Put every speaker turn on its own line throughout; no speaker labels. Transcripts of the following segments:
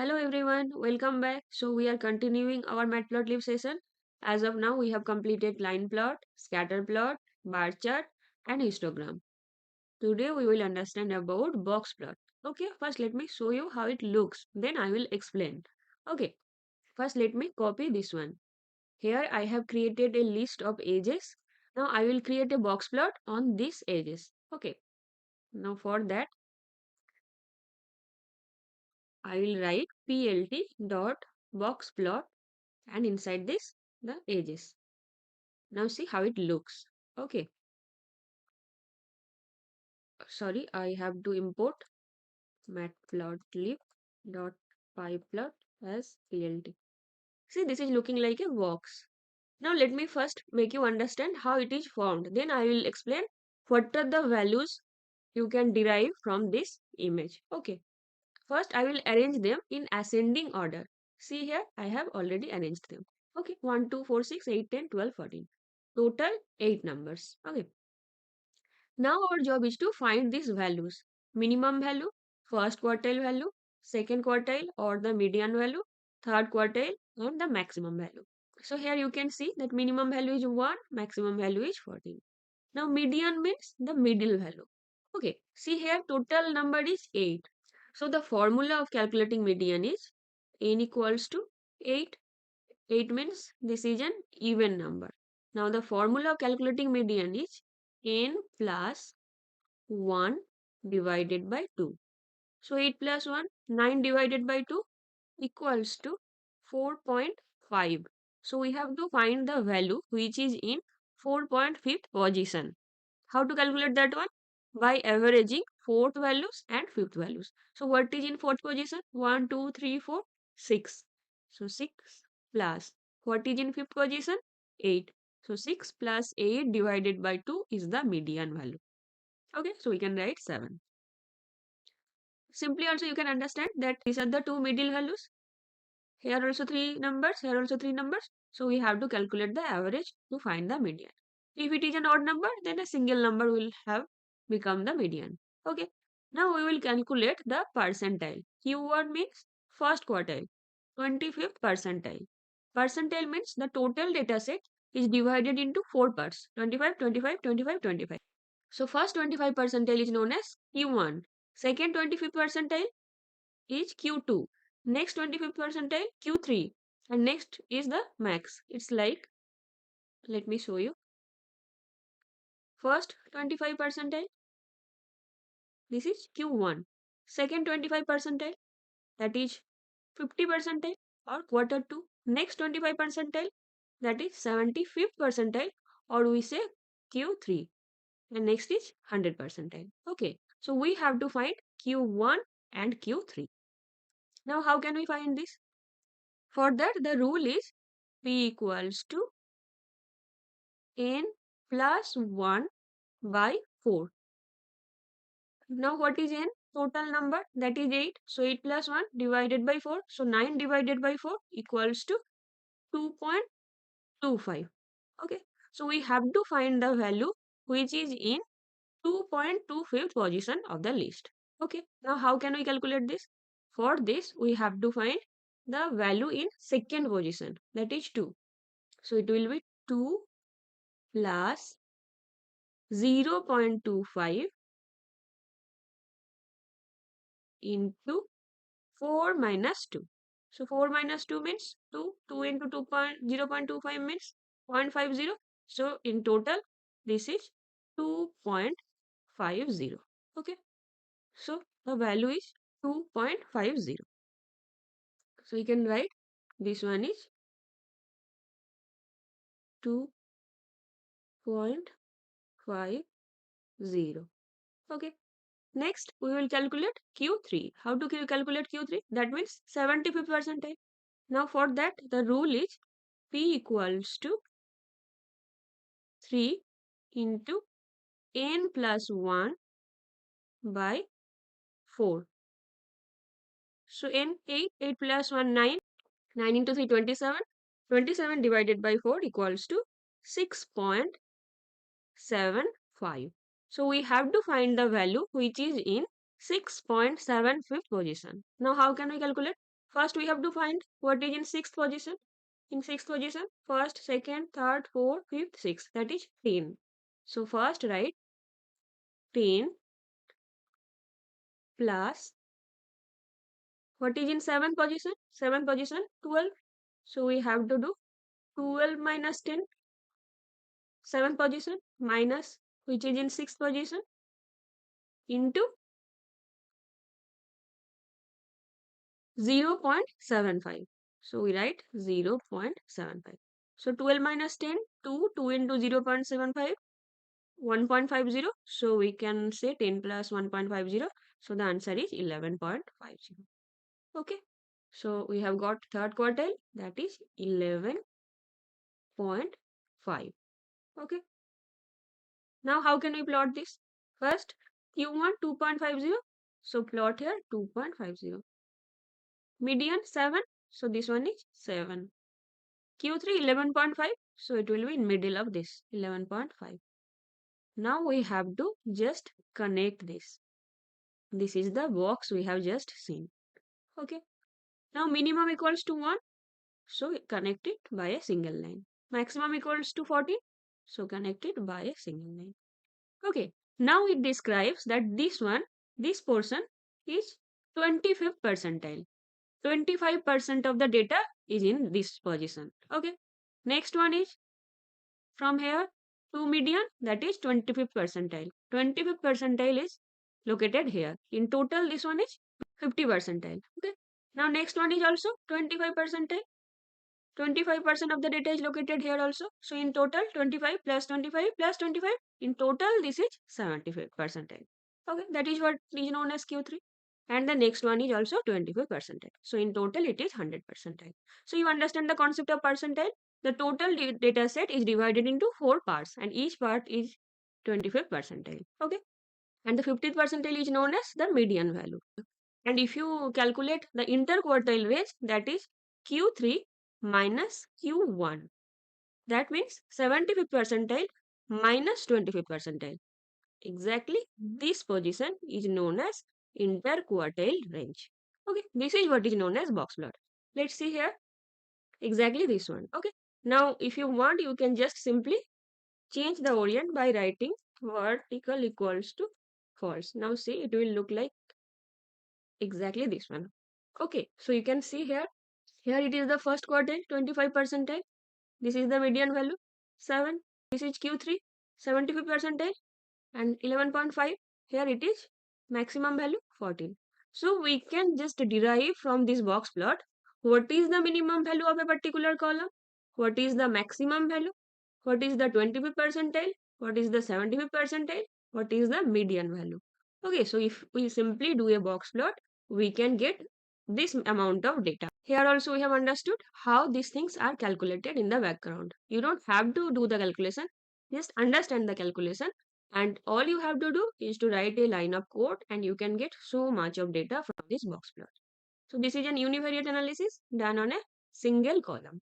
Hello everyone, welcome back. So we are continuing our Matplotlib session. As of now, we have completed line plot, scatter plot, bar chart, and histogram. Today we will understand about box plot. Okay, first let me show you how it looks. Then I will explain. Okay, first let me copy this one. Here I have created a list of edges. Now I will create a box plot on these edges. Okay, now for that I will write plt dot box plot and inside this the edges. Now see how it looks. Okay, sorry, I have to import matplotlib dot pyplot as plt. See, this is looking like a box. Now let me first make you understand how it is formed. Then I will explain what are the values you can derive from this image. Okay, first I will arrange them in ascending order. See here, I have already arranged them. Okay, 1, 2, 4, 6, 8, 10, 12, 14. Total 8 numbers. Okay. Now our job is to find these values. Minimum value, first quartile value, second quartile or the median value, third quartile and the maximum value. So here you can see that minimum value is 1, maximum value is 14. Now median means the middle value. Okay, see here total number is 8. So the formula of calculating median is n equals to 8. 8 means this is an even number. Now the formula of calculating median is n plus 1 divided by 2. So 8 plus 1, 9 divided by 2 equals to 4.5. So we have to find the value which is in 4.5th position. How to calculate that one? By averaging fourth values and fifth values. So what is in fourth position? 1, 2, 3, 4, 6. So 6 plus. What is in fifth position? 8. So 6 plus 8 divided by 2 is the median value. Okay, so we can write 7. Simply also you can understand that these are the two middle values. Here also three numbers, here also three numbers. So we have to calculate the average to find the median. If it is an odd number, then a single number will have become the median. Okay. Now we will calculate the percentile. Q1 means first quartile, 25th percentile. Percentile means the total data set is divided into four parts, 25, 25, 25, 25. So first 25 percentile is known as Q1. Second 25th percentile is Q2. Next 25th percentile Q3. And next is the max. It's like, let me show you. First 25 percentile, this is Q1. Second 25 percentile, that is 50 percentile or quarter 2. Next 25 percentile, that is 75th percentile or we say Q3. And next is 100 percentile. Okay, so we have to find Q1 and Q3. Now how can we find this? For that the rule is P equals to n plus 1 by 4. Now what is n? Total number, that is 8. So 8 plus 1 divided by 4. So 9 divided by 4 equals to 2.25. Okay. So we have to find the value which is in 2.25th position of the list. Okay. Now how can we calculate this? For this we have to find the value in second position, that is 2. So it will be 2 plus 0.25 into 4 minus 2. So 4 minus 2 means 2. 2 into 0.25 means 0.50. So in total, this is 2.50. Okay. So the value is 2.50. So you can write this one is 2.50. Okay. Next, we will calculate Q3. How to calculate Q3? That means 75th percentile. Now for that, the rule is P equals to 3 into n plus 1 by 4. So n 8, 8 plus 1 9, 9 into 3 27. 27 divided by 4 equals to 6.75. So we have to find the value which is in 6.75th position. Now how can we calculate? First, we have to find what is in sixth position. In sixth position, first, second, third, fourth, fifth, sixth. That is 10. So first write 10 plus what is in seventh position? Seventh position, 12. So we have to do 12 minus 10. Seventh position minus which is in sixth position into 0.75. So we write 0.75. So 12 minus 10, 2, 2 into 0.75, 1.50. So we can say 10 plus 1.50. So the answer is 11.50. Okay. So we have got third quartile, that is 11.5. Okay. Now how can we plot this? First, Q1 2.50. So plot here 2.50. Median 7. So this one is 7. Q3 11.5. So it will be in middle of this 11.5. Now we have to just connect this. This is the box we have just seen. Okay. Now minimum equals to 1. So connect it by a single line. Maximum equals to 40. So connect it by a single line. Okay. Now it describes that this portion is 25th percentile. 25% of the data is in this position. Okay. Next one is from here to median, that is 25th percentile. 25th percentile is located here. In total, this one is 50 percentile. Okay. Now next one is also 25 percentile. 25% of the data is located here also. So in total 25 plus 25 plus 25. In total this is 75 percentile. Okay, that is what is known as Q3. And the next one is also 25 percentile. So in total it is 100 percentile. So you understand the concept of percentile. The total data set is divided into 4 parts and each part is 25 percentile. Okay. And the 50th percentile is known as the median value. And if you calculate the interquartile range, that is Q3 minus Q1. That means 75th percentile minus 25th percentile. Exactly this position is known as interquartile range. Okay, this is what is known as box plot. Let's see here. Exactly this one. Okay. Now, if you want, you can just simply change the orient by writing vertical equals to false. Now see, it will look like exactly this one. Okay, so you can see here. Here it is the first quartile, 25 percentile. This is the median value, 7. This is Q3, 75 percentile, and 11.5. Here it is maximum value, 14. So we can just derive from this box plot what is the minimum value of a particular column, what is the maximum value, what is the 25th percentile, what is the 75th percentile, what is the median value. Okay, so if we simply do a box plot, we can get this amount of data. Here also we have understood how these things are calculated in the background. You don't have to do the calculation, just understand the calculation, and all you have to do is to write a line of code and you can get so much of data from this box plot. So this is an univariate analysis done on a single column.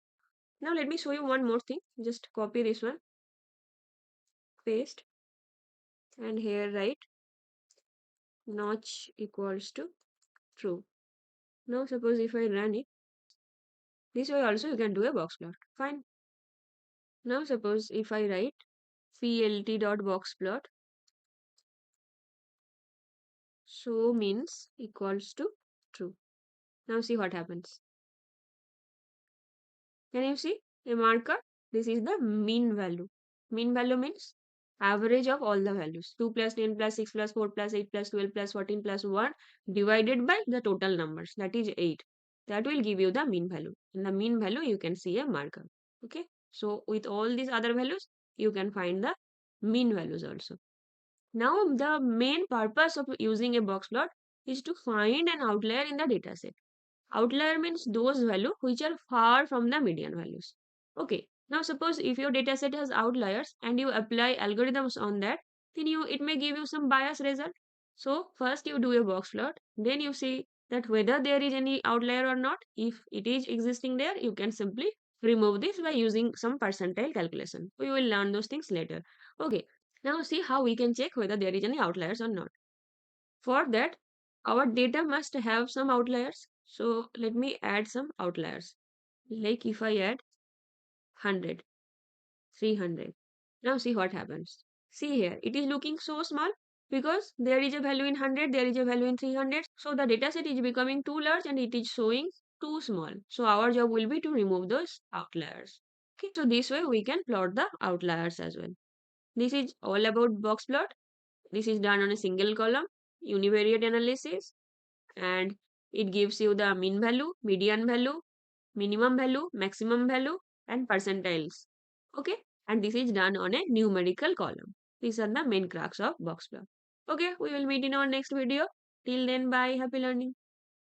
Now let me show you one more thing. Just copy this one, paste, and here write notch equals to true. Now suppose if I run it, this way also you can do a box plot. Fine. Now suppose if I write plt.boxplot, so means equals to true. Now see what happens. Can you see a marker? This is the mean value. Mean value means average of all the values. 2 plus 10 plus 6 plus 4 plus 8 plus 12 plus 14 plus 1 divided by the total numbers. That is 8. That will give you the mean value. In the mean value, you can see a marker. Okay. So with all these other values, you can find the mean values also. Now the main purpose of using a box plot is to find an outlier in the dataset. Outlier means those values which are far from the median values. Okay. Now suppose if your dataset has outliers and you apply algorithms on that, then it may give you some bias result. So first you do a box plot, then you see that whether there is any outlier or not. If it is existing there, you can simply remove this by using some percentile calculation. We will learn those things later. Okay. Now see how we can check whether there is any outliers or not. For that, our data must have some outliers. So let me add some outliers. Like if I add 100, 300. Now see what happens. See here, it is looking so small because there is a value in 100, there is a value in 300. So the dataset is becoming too large and it is showing too small. So our job will be to remove those outliers. Okay, so this way we can plot the outliers as well. This is all about box plot. This is done on a single column, univariate analysis, and it gives you the mean value, median value, minimum value, maximum value, and percentiles. Okay, and this is done on a numerical column. These are the main crux of Boxplot. Okay, we will meet in our next video. Till then, bye. Happy learning.